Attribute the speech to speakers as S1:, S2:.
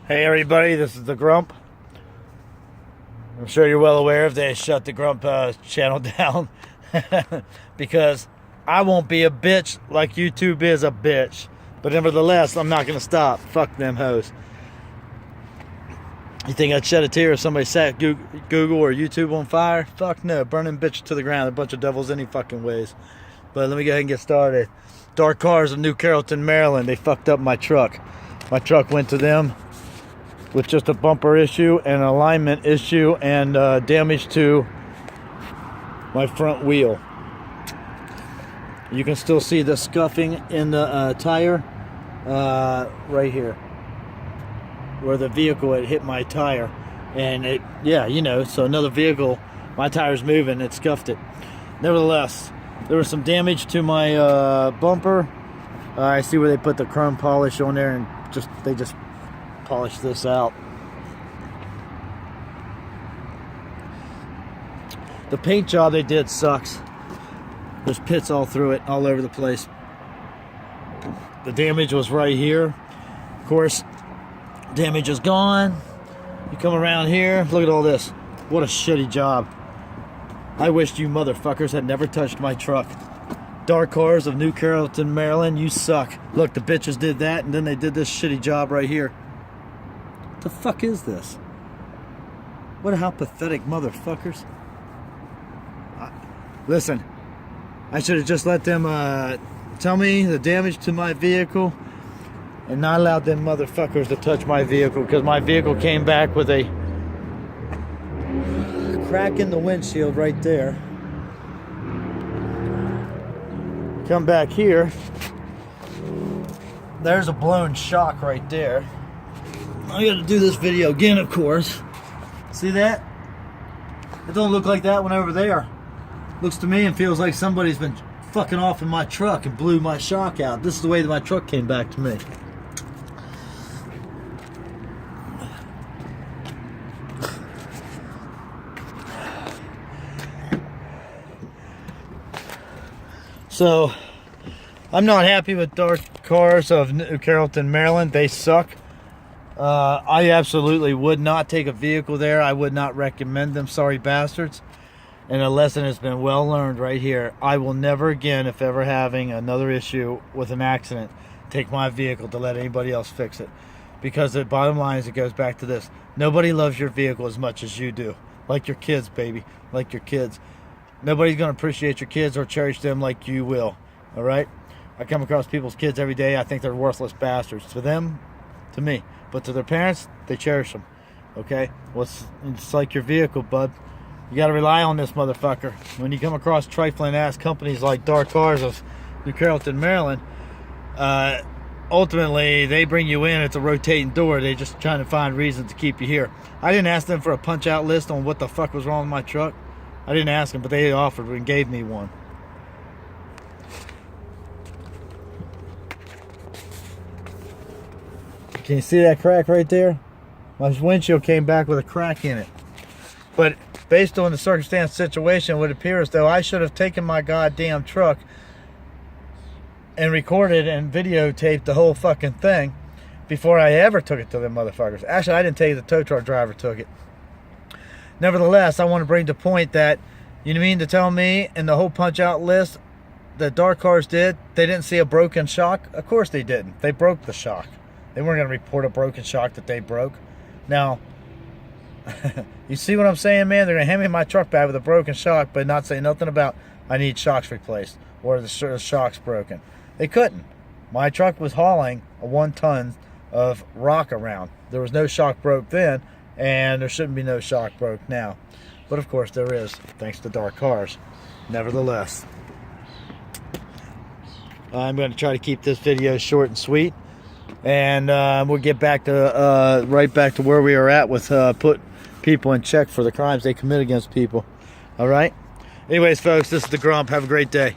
S1: Hey everybody, this is the Grump. I'm sure you're well aware if they shut the Grump channel down because I won't be a bitch like YouTube is a bitch. But nevertheless, I'm not gonna stop. Fuck them hoes. You think I'd shed a tear if somebody set Google or YouTube on fire? Fuck no, burning bitches to the ground. A bunch of devils any fucking ways. But let me go ahead and get started. DARCARS of New Carrollton, Maryland. They fucked up my truck. My truck went to them with just a bumper issue, an alignment issue, and damage to my front wheel. You can still see the scuffing in the tire right here, where the vehicle had hit my tire. And it, yeah, you know, so another vehicle, my tire's moving, it scuffed it. Nevertheless, there was some damage to my bumper. I see where they put the chrome polish on there, and they just polished this out. The paint job they did sucks. There's pits all through it, all over the place. The damage was right here. Of course, damage is gone. You come around here, look at all this. What a shitty job. I wished you motherfuckers had never touched my truck. DARCARS of New Carrollton, Maryland, you suck. Look, the bitches did that, and then they did this shitty job right here. What the fuck is this? How pathetic motherfuckers. Listen, I should have just let them tell me the damage to my vehicle and not allowed them motherfuckers to touch my vehicle, because my vehicle came back with a crack in the windshield right there. Come back here, there's a blown shock right there. I gotta do this video again, of course. See that? It don't look like that one over there. Looks to me and feels like somebody's been fucking off in my truck and blew my shock out. This is the way that my truck came back to me. So, I'm not happy with DARCARS of New Carrollton, Maryland. They suck. I absolutely would not take a vehicle there. I would not recommend them. Sorry, bastards. And a lesson has been well learned right here. I will never again, if ever having another issue with an accident, take my vehicle to let anybody else fix it. Because the bottom line is, it goes back to this. Nobody loves your vehicle as much as you do. Like your kids, baby. Like your kids. Nobody's going to appreciate your kids or cherish them like you will. Alright? I come across people's kids every day. I think they're worthless bastards. To them, to me. But to their parents, they cherish them. Okay? Well, it's like your vehicle, bud. You got to rely on this motherfucker. When you come across trifling ass companies like DARCARS of New Carrollton, Maryland, ultimately they bring you in. It's a rotating door. They're just trying to find reasons to keep you here. I didn't ask them for a punch out list on what the fuck was wrong with my truck. I didn't ask them, but they offered and gave me one. Can you see that crack right there? My windshield came back with a crack in it. But based on the circumstance situation, it would appear as though I should have taken my goddamn truck and recorded and videotaped the whole fucking thing before I ever took it to them motherfuckers. Actually, I didn't tell you the tow truck driver took it. Nevertheless, I want to bring the point that, you mean to tell me in the whole punch out list that DARCARS did, they didn't see a broken shock? Of course they didn't. They broke the shock. They weren't going to report a broken shock that they broke. Now, you see what I'm saying, man? They're going to hand me my truck back with a broken shock, but not say nothing about I need shocks replaced or the shock's broken. They couldn't. My truck was hauling a 1 ton of rock around. There was no shock broke then, and there shouldn't be no shock broke now. But of course there is, thanks to DARCARS. Nevertheless, I'm going to try to keep this video short and sweet, and we'll get back to right back to where we were at with put people in check for the crimes they commit against people. All right. Anyways, folks, this is the Grump. Have a great day.